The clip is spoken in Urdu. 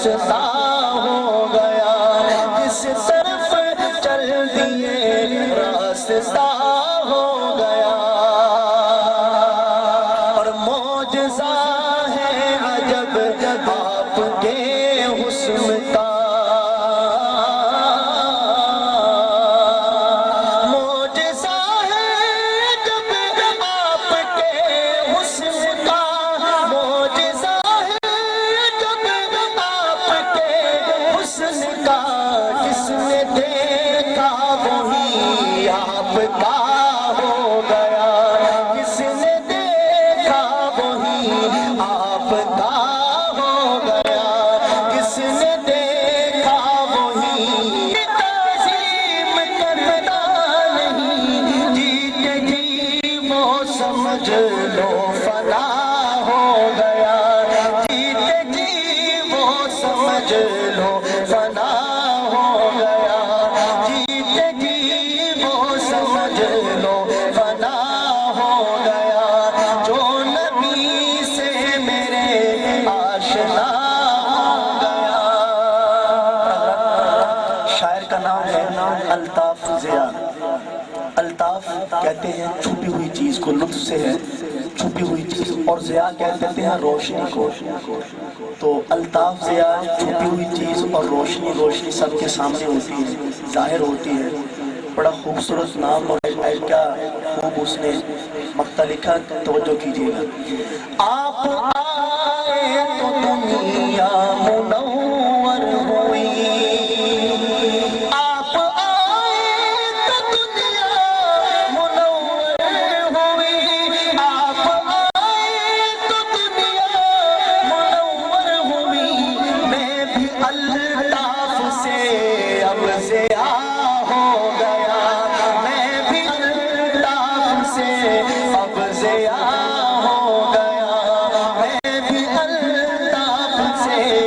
راستہ ہو گیا، جس طرف چل دیے راستہ ہو گیا، اور معجزہ ہے عجب آپ کے حسن کا، معجزہ ہے عجب آپ کے حسن کا، معجزہ ہے عجب آپ کے حسن کا، جس نے دیکھا وہی آپ کا ہو گیا، جس نے دیکھا وہی آپ کا ہو گیا، جس نے دیکھا وہی تعظیم کرتا نہیں، جیتے جی وہ سمجھ لو فنا ہو گیا، جیتے جی وہ سمجھ لو فنا ہو گیا، جیتے جی وہ سمجھ لو فنا ہو گیا، جو نبی سے میرے آشنا ہو گیا۔ شاعر کا نام ہے الطاف ضیاء۔ الطاف کہتے ہیں چھپی ہوئی چیز کو، لطف سے ہے چھپی ہوئی چیز، اور ضیاء کہتے ہیں روشنی کو، تو الطاف ضیاء چھپی ہوئی چیز اور روشنی، روشنی سب کے سامنے ہوتی ہے، ظاہر ہوتی ہے، بڑا خوبصورت نام اور کیا خوب اس نے مقطع لکھا، توجہ کیجیے گا۔ آپ آئے تو دنیا منور ہوئی، آپ آئے تو دنیا منور ہوئی، آپ آئے تو دنیا منور ہوئی، میں بھی الطاف سے اب ضیاء ہو گیا، میں بھی الطاف سے اب ضیاء ہو گیا، میں بھی الطاف سے